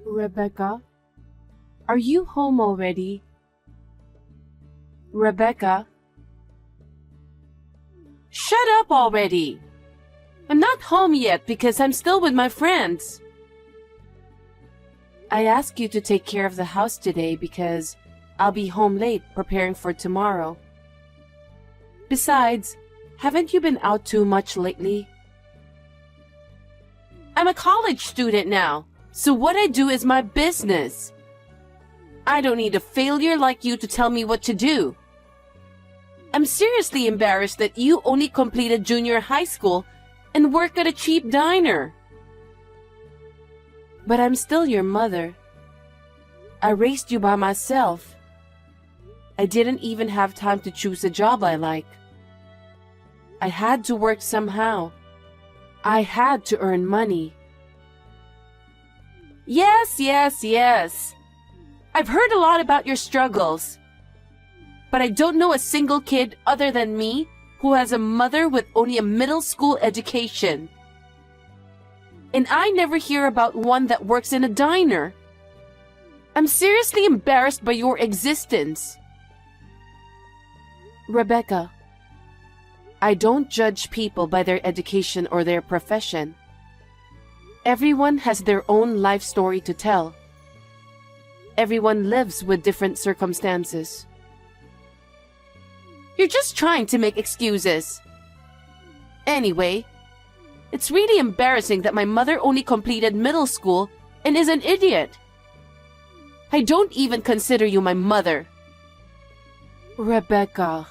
Rebecca, are you home already? Rebecca? Shut up already! I'm not home yet because I'm still with my friends. I asked you to take care of the house today because I'll be home late preparing for tomorrow. Besides, haven't you been out too much lately? I'm a college student now, so what I do is my business. I don't need a failure like you to tell me what to do. I'm seriously embarrassed that you only completed junior high school and work at a cheap diner. But I'm still your mother. I raised you by myself. I didn't even have time to choose a job I like. I had to work somehow. I had to earn money. Yes. I've heard a lot about your struggles. But I don't know a single kid other than me who has a mother with only a middle school education. And I never hear about one that works in a diner. I'm seriously embarrassed by your existence. Rebecca, I don't judge people by their education or their profession. Everyone has their own life story to tell. Everyone lives with different circumstances. You're just trying to make excuses. Anyway, it's really embarrassing that my mother only completed middle school and is an idiot. I don't even consider you my mother. Rebecca.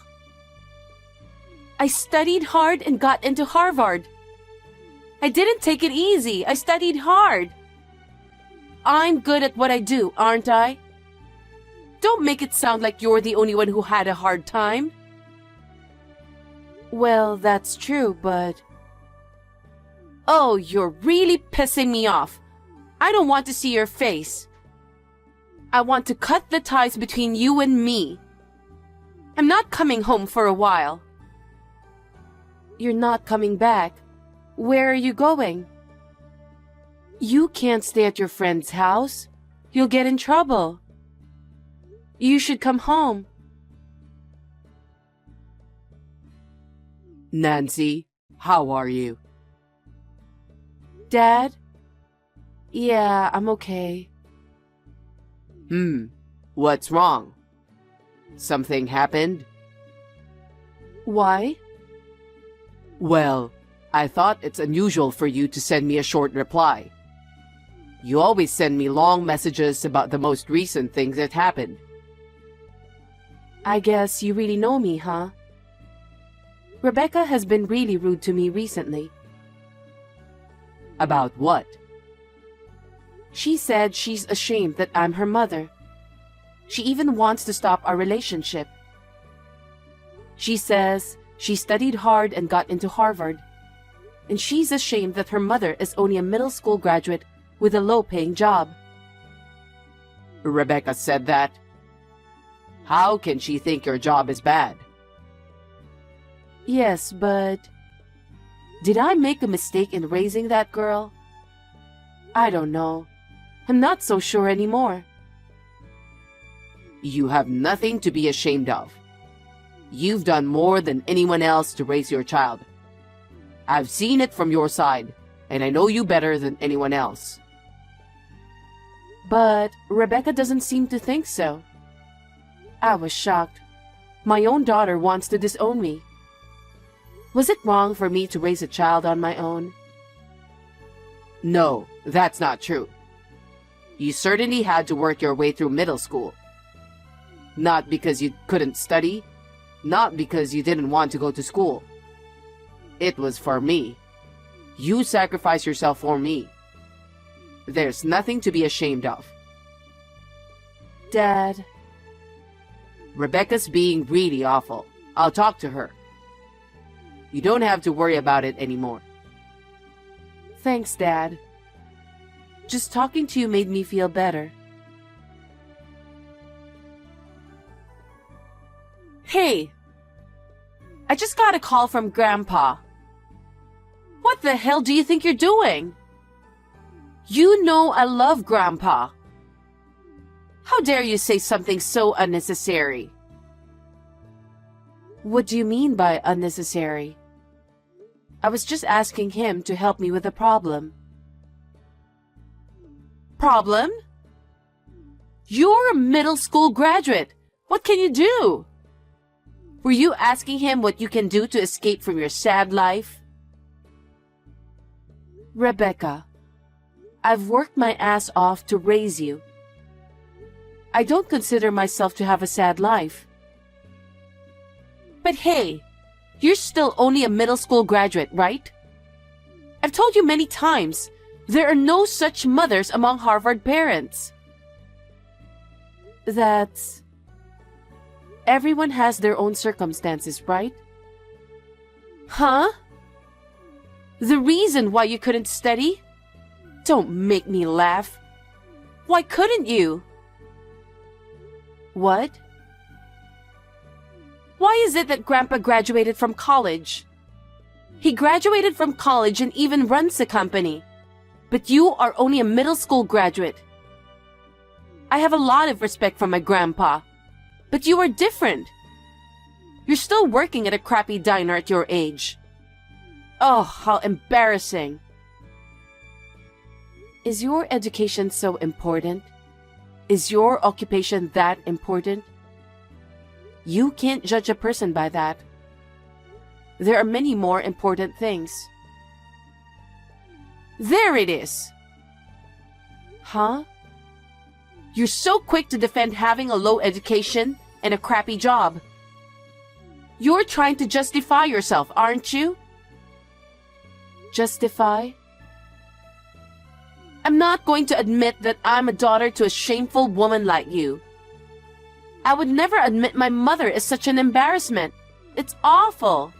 I studied hard and got into Harvard. I didn't take it easy. I studied hard. I'm good at what I do, aren't I? Don't make it sound like you're the only one who had a hard time. Well, that's true, but... Oh, you're really pissing me off. I don't want to see your face. I want to cut the ties between you and me. I'm not coming home for a while. You're not coming back. Where are you going? You can't stay at your friend's house. You'll get in trouble. You should come home. Nancy, how are you? Dad? Yeah, I'm okay. What's wrong? Something happened? Why? Well, I thought it's unusual for you to send me a short reply. You always send me long messages about the most recent things that happened. I guess you really know me, huh? Rebecca has been really rude to me recently. About what? She said she's ashamed that I'm her mother. She even wants to stop our relationship. She says she studied hard and got into Harvard, and she's ashamed that her mother is only a middle school graduate with a low-paying job. Rebecca said that? How can she think your job is bad? Yes, but... Did I make a mistake in raising that girl? I don't know. I'm not so sure anymore. You have nothing to be ashamed of. You've done more than anyone else to raise your child. I've seen it from your side, and I know you better than anyone else. But Rebecca doesn't seem to think so. I was shocked. My own daughter wants to disown me. Was it wrong for me to raise a child on my own? No, that's not true. You certainly had to work your way through middle school. Not because you couldn't study, not because you didn't want to go to school. It was for me. You sacrificed yourself for me. There's nothing to be ashamed of. Dad. Rebecca's being really awful. I'll talk to her. You don't have to worry about it anymore. Thanks, Dad. Just talking to you made me feel better. Hey! I just got a call from Grandpa. What the hell do you think you're doing? You know I love Grandpa. How dare you say something so unnecessary? What do you mean by unnecessary? I was just asking him to help me with a problem. Problem? You're a middle school graduate. What can you do? Were you asking him what you can do to escape from your sad life? Rebecca, I've worked my ass off to raise you. I don't consider myself to have a sad life. But hey, you're still only a middle school graduate, right? I've told you many times, there are no such mothers among Harvard parents. That's... Everyone has their own circumstances, right? Huh? The reason why you couldn't study? Don't make me laugh. Why couldn't you? What? Why is it that Grandpa graduated from college? He graduated from college and even runs a company. But you are only a middle school graduate. I have a lot of respect for my grandpa. But you are different. You're still working at a crappy diner at your age. Oh, how embarrassing. Is your education so important? Is your occupation that important? You can't judge a person by that. There are many more important things. There it is. Huh? You're so quick to defend having a low education and a crappy job. You're trying to justify yourself, aren't you? Justify? I'm not going to admit that I'm a daughter to a shameful woman like you. I would never admit my mother is such an embarrassment. It's awful.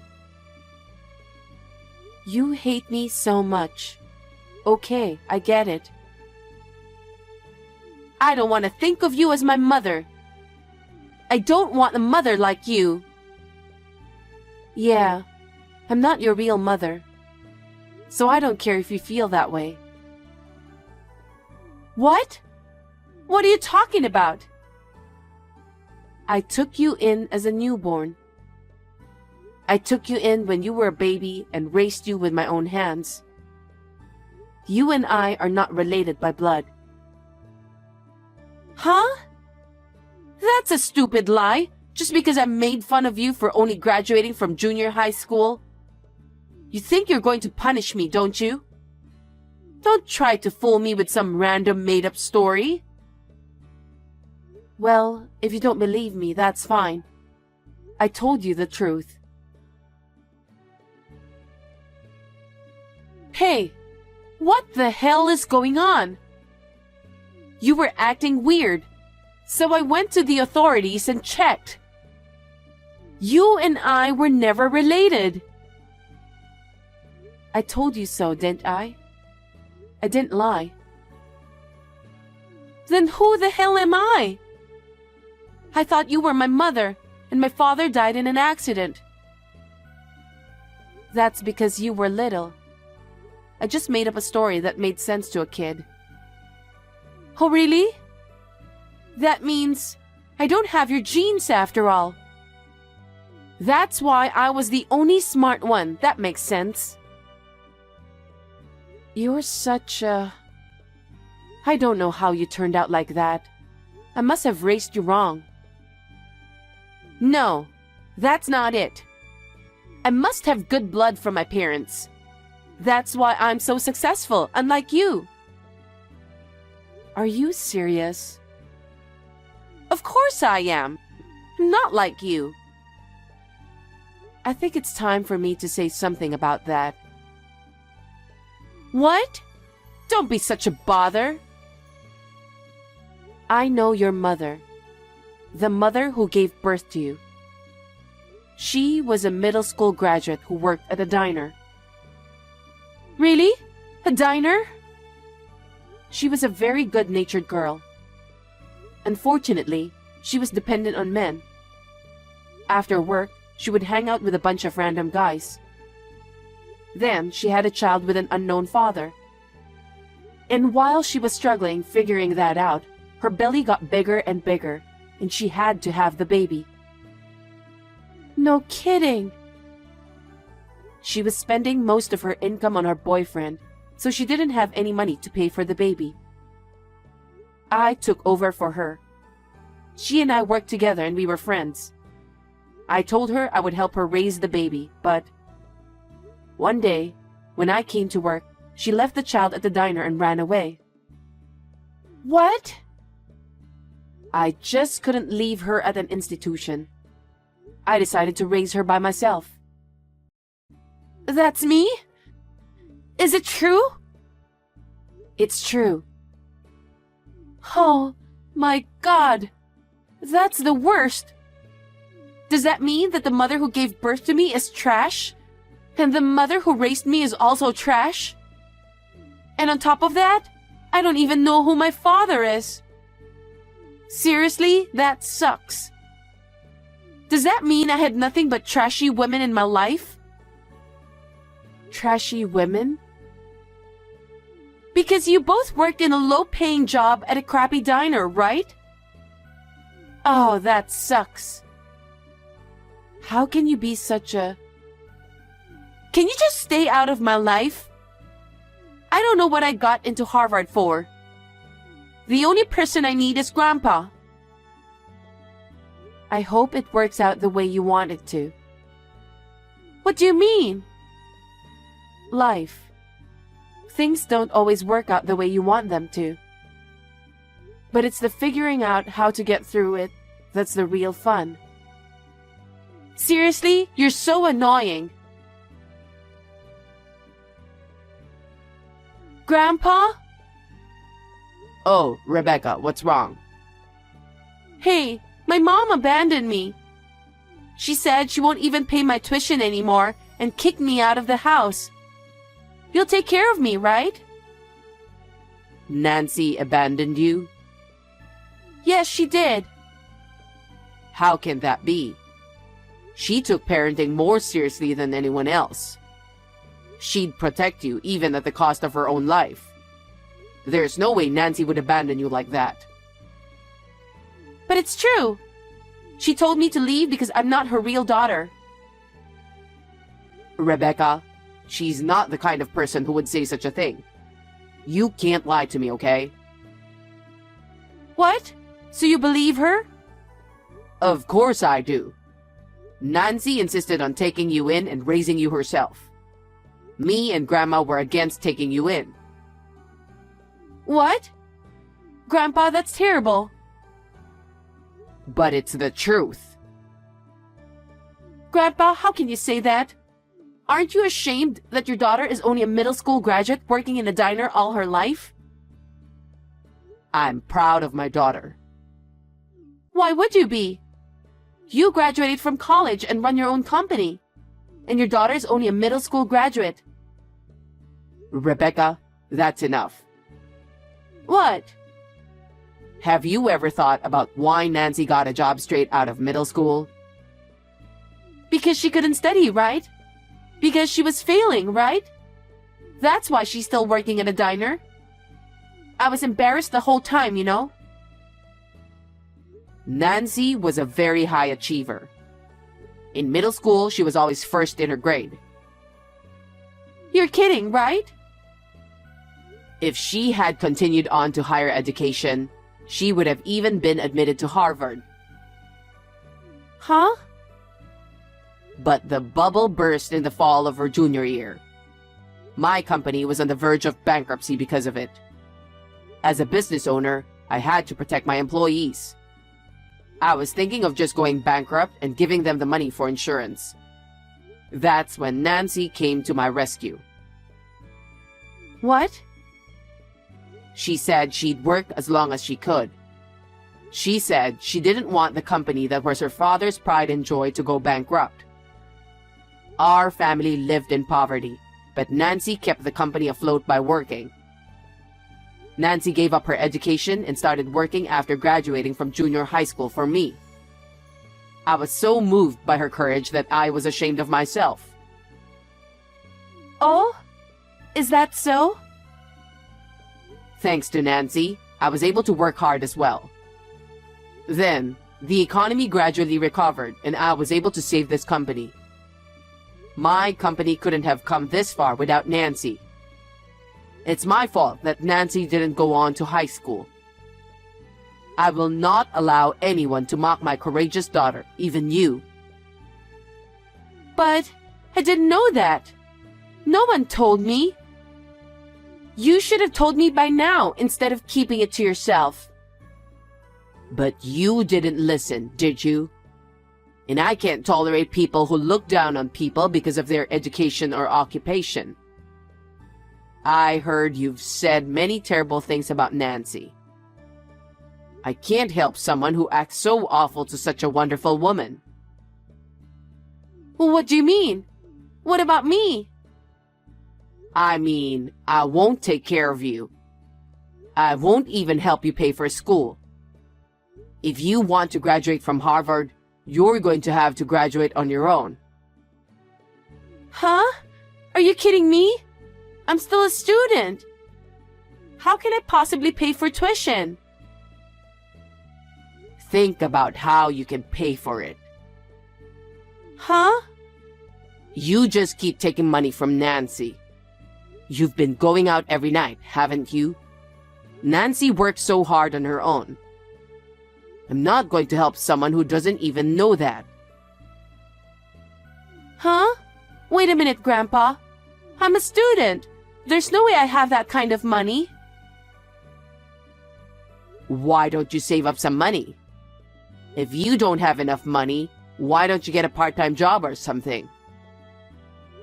You hate me so much. Okay, I get it. I don't want to think of you as my mother. I don't want a mother like you. Yeah, I'm not your real mother. So I don't care if you feel that way. What? What are you talking about? I took you in as a newborn. I took you in when you were a baby and raised you with my own hands. You and I are not related by blood. Huh? That's a stupid lie, just because I made fun of you for only graduating from junior high school. You think you're going to punish me, don't you? Don't try to fool me with some random made-up story. Well, if you don't believe me, that's fine. I told you the truth. Hey, what the hell is going on? You were acting weird, so I went to the authorities and checked. You and I were never related. I told you so, didn't I? I didn't lie. Then who the hell am I? I thought you were my mother, and my father died in an accident. That's because you were little. I just made up a story that made sense to a kid. Oh, really? That means I don't have your genes after all. That's why I was the only smart one. That makes sense. You're such a... I don't know how you turned out like that. I must have raised you wrong. No, that's not it. I must have good blood from my parents. That's why I'm so successful, unlike you. Are you serious? Of course I am. I'm not like you. I think it's time for me to say something about that. What? Don't be such a bother. I know your mother. The mother who gave birth to you. She was a middle school graduate who worked at a diner. Really? A diner? She was a very good-natured girl. Unfortunately, she was dependent on men. After work, she would hang out with a bunch of random guys. Then, she had a child with an unknown father. And while she was struggling figuring that out, her belly got bigger and bigger, and she had to have the baby. No kidding! She was spending most of her income on her boyfriend, so she didn't have any money to pay for the baby. I took over for her. She and I worked together and we were friends. I told her I would help her raise the baby, but one day, when I came to work, she left the child at the diner and ran away. What? I just couldn't leave her at an institution. I decided to raise her by myself. That's me? Is it true? It's true. Oh, my God. That's the worst. Does that mean that the mother who gave birth to me is trash? And the mother who raised me is also trash? And on top of that, I don't even know who my father is. Seriously, that sucks. Does that mean I had nothing but trashy women in my life? Trashy women? Because you both worked in a low-paying job at a crappy diner, right? Oh, that sucks. How can you be such a... Can you just stay out of my life? I don't know what I got into Harvard for. The only person I need is Grandpa. I hope it works out the way you want it to. What do you mean? Life. Things don't always work out the way you want them to. But it's the figuring out how to get through it that's the real fun. Seriously, you're so annoying. Grandpa? Oh, Rebecca, what's wrong? Hey, my mom abandoned me. She said she won't even pay my tuition anymore and kicked me out of the house. You'll take care of me, right? Nancy abandoned you? Yes, she did. How can that be? She took parenting more seriously than anyone else. She'd protect you even at the cost of her own life. There's no way Nancy would abandon you like that. But it's true. She told me to leave because I'm not her real daughter. Rebecca, she's not the kind of person who would say such a thing. You can't lie to me, okay? What? So you believe her? Of course I do. Nancy insisted on taking you in and raising you herself. Me and Grandma were against taking you in. What? Grandpa, that's terrible. But it's the truth. Grandpa, how can you say that? Aren't you ashamed that your daughter is only a middle school graduate working in a diner all her life? I'm proud of my daughter. Why would you be? You graduated from college and run your own company. And your daughter is only a middle school graduate. Rebecca, that's enough. What? Have you ever thought about why Nancy got a job straight out of middle school? Because she couldn't study, right? Because she was failing, right? That's why she's still working at a diner. I was embarrassed the whole time, you know? Nancy was a very high achiever. In middle school, she was always first in her grade. You're kidding, right? If she had continued on to higher education, she would have even been admitted to Harvard. Huh? But the bubble burst in the fall of her junior year. My company was on the verge of bankruptcy because of it. As a business owner, I had to protect my employees. I was thinking of just going bankrupt and giving them the money for insurance. That's when Nancy came to my rescue. What? She said she'd work as long as she could. She said she didn't want the company that was her father's pride and joy to go bankrupt. Our family lived in poverty, but Nancy kept the company afloat by working. Nancy gave up her education and started working after graduating from junior high school for me. I was so moved by her courage that I was ashamed of myself. Oh? Is that so? Thanks to Nancy, I was able to work hard as well. Then, the economy gradually recovered and I was able to save this company. My company couldn't have come this far without Nancy. It's my fault that Nancy didn't go on to high school. I will not allow anyone to mock my courageous daughter, even you. But I didn't know that. No one told me. You should have told me by now instead of keeping it to yourself. But you didn't listen, did you? And I can't tolerate people who look down on people because of their education or occupation. I heard you've said many terrible things about Nancy. I can't help someone who acts so awful to such a wonderful woman. Well, what do you mean? What about me? I mean, I won't take care of you. I won't even help you pay for school. If you want to graduate from Harvard, you're going to have to graduate on your own. Huh? Are you kidding me? I'm still a student. How can I possibly pay for tuition? Think about how you can pay for it. Huh? You just keep taking money from Nancy. You've been going out every night, haven't you? Nancy worked so hard on her own. I'm not going to help someone who doesn't even know that. Huh? Wait a minute, Grandpa. I'm a student. There's no way I have that kind of money. Why don't you save up some money? If you don't have enough money, why don't you get a part-time job or something?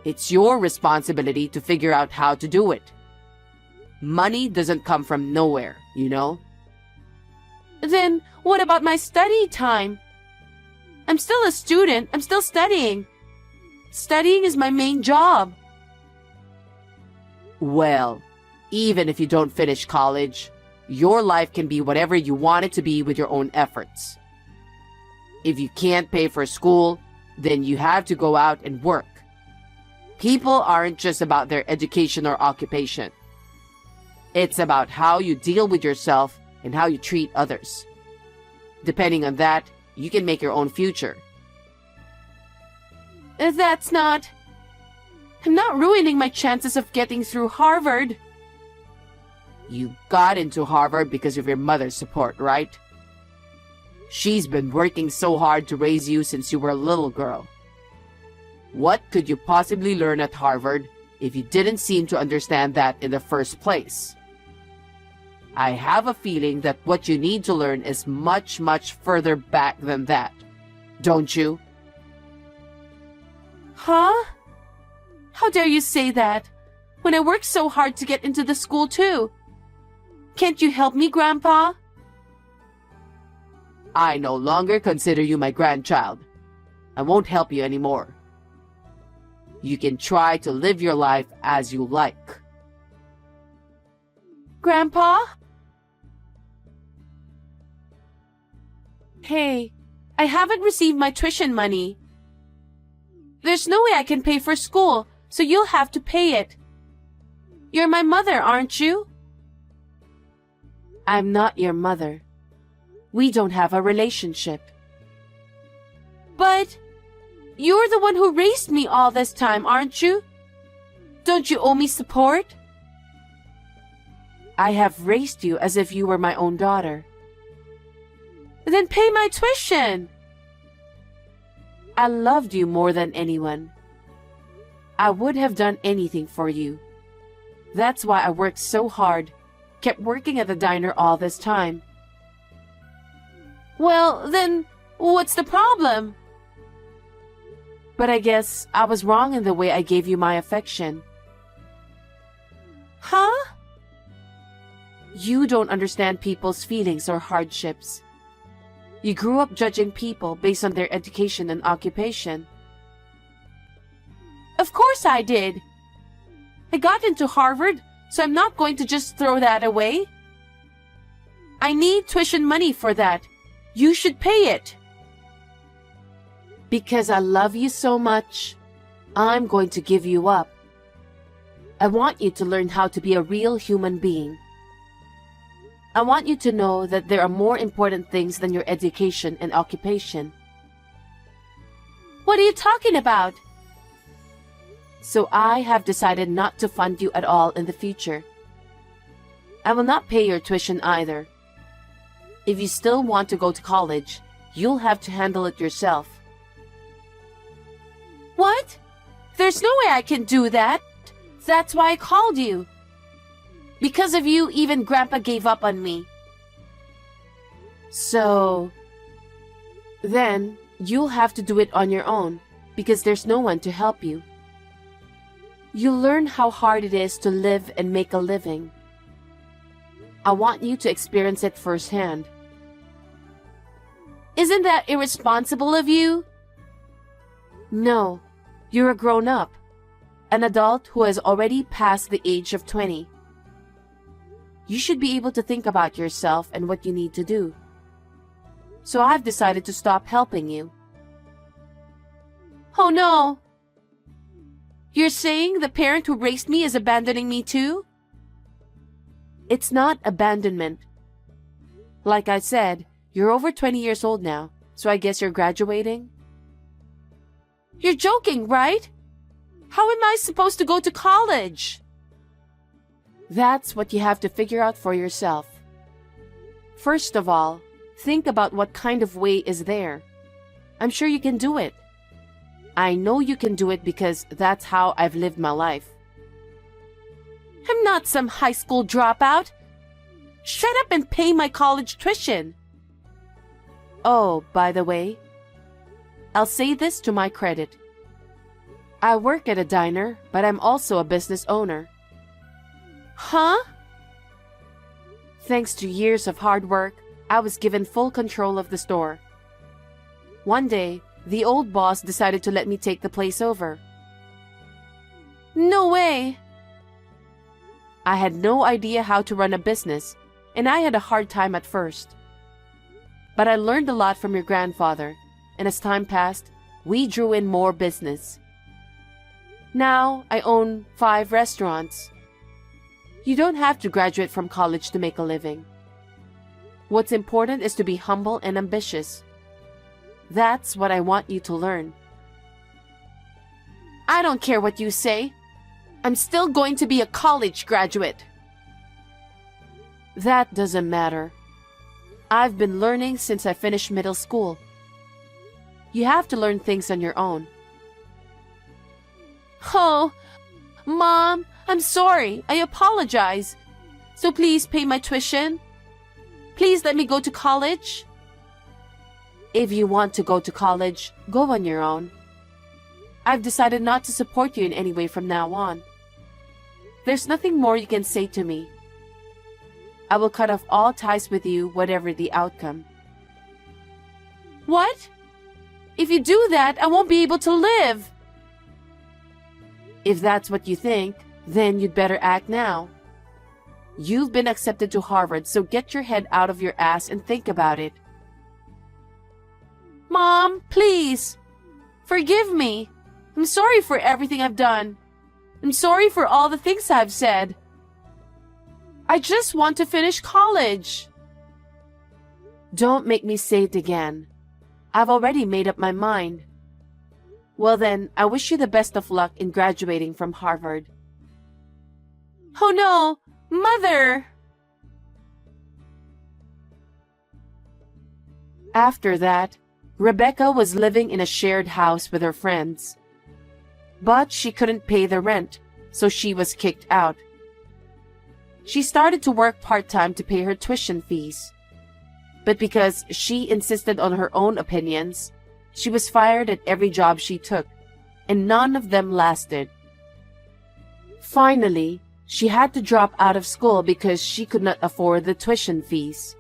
It's your responsibility to figure out how to do it. Money doesn't come from nowhere, you know? Then what about my study time? I'm still a student. I'm still studying. Studying is my main job. Well, even if you don't finish college, your life can be whatever you want it to be with your own efforts. If you can't pay for school, then you have to go out and work. People aren't just about their education or occupation. It's about how you deal with yourself and how you treat others. Depending on that, you can make your own future. That's not... I'm not ruining my chances of getting through Harvard. You got into Harvard because of your mother's support, right? She's been working so hard to raise you since you were a little girl. What could you possibly learn at Harvard if you didn't seem to understand that in the first place? I have a feeling that what you need to learn is much, much further back than that. Don't you? Huh? How dare you say that, when I worked so hard to get into the school too? Can't you help me, Grandpa? I no longer consider you my grandchild. I won't help you anymore. You can try to live your life as you like. Grandpa? Hey, I haven't received my tuition money. There's no way I can pay for school, so you'll have to pay it. You're my mother, aren't you? I'm not your mother. We don't have a relationship. But you're the one who raised me all this time, aren't you? Don't you owe me support? I have raised you as if you were my own daughter. Then pay my tuition. I loved you more than anyone. I would have done anything for you. That's why I worked so hard, kept working at the diner all this time. Well, then, what's the problem? But I guess I was wrong in the way I gave you my affection. Huh? You don't understand people's feelings or hardships. You grew up judging people based on their education and occupation. Of course I did. I got into Harvard, so I'm not going to just throw that away. I need tuition money for that. You should pay it. Because I love you so much, I'm going to give you up. I want you to learn how to be a real human being. I want you to know that there are more important things than your education and occupation. What are you talking about? So I have decided not to fund you at all in the future. I will not pay your tuition either. If you still want to go to college, you'll have to handle it yourself. What? There's no way I can do that. That's why I called you. Because of you, even Grandpa gave up on me. So, then you'll have to do it on your own because there's no one to help you. You'll learn how hard it is to live and make a living. I want you to experience it firsthand. Isn't that irresponsible of you? No, you're a grown-up, an adult who has already passed the age of 20. You should be able to think about yourself and what you need to do. So I've decided to stop helping you. Oh no! You're saying the parent who raised me is abandoning me too? It's not abandonment. Like I said, you're over 20 years old now, so I guess you're graduating? You're joking, right? How am I supposed to go to college? That's what you have to figure out for yourself. First of all, think about what kind of way is there. I'm sure you can do it. I know you can do it because that's how I've lived my life. I'm not some high school dropout. Shut up and pay my college tuition. Oh, by the way, I'll say this to my credit. I work at a diner, but I'm also a business owner. Huh? Thanks to years of hard work, I was given full control of the store. One day, the old boss decided to let me take the place over. No way! I had no idea how to run a business, and I had a hard time at first. But I learned a lot from your grandfather, and as time passed, we drew in more business. Now, I own 5 restaurants. You don't have to graduate from college to make a living. What's important is to be humble and ambitious. That's what I want you to learn. I don't care what you say. I'm still going to be a college graduate. That doesn't matter. I've been learning since I finished middle school. You have to learn things on your own. Oh, Mom, I'm sorry. I apologize. So please pay my tuition. Please let me go to college. If you want to go to college, go on your own. I've decided not to support you in any way from now on. There's nothing more you can say to me. I will cut off all ties with you, whatever the outcome. What? If you do that, I won't be able to live. If that's what you think, then you'd better act now. You've been accepted to Harvard, so get your head out of your ass and think about it. Mom, please. Forgive me. I'm sorry for everything I've done. I'm sorry for all the things I've said. I just want to finish college. Don't make me say it again. I've already made up my mind. Well then, I wish you the best of luck in graduating from Harvard. Oh no, Mother! After that, Rebecca was living in a shared house with her friends. But she couldn't pay the rent, so she was kicked out. She started to work part-time to pay her tuition fees. But because she insisted on her own opinions, she was fired at every job she took, and none of them lasted. Finally, she had to drop out of school because she could not afford the tuition fees.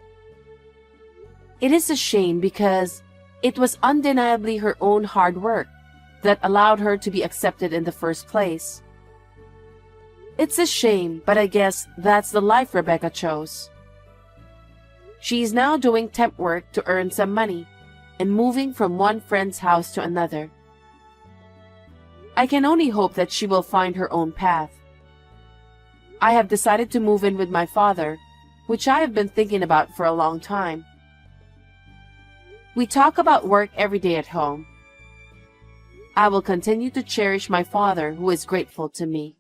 It is a shame because it was undeniably her own hard work that allowed her to be accepted in the first place. It's a shame, but I guess that's the life Rebecca chose. She is now doing temp work to earn some money and moving from one friend's house to another. I can only hope that she will find her own path. I have decided to move in with my father, which I have been thinking about for a long time. We talk about work every day at home. I will continue to cherish my father, who is grateful to me.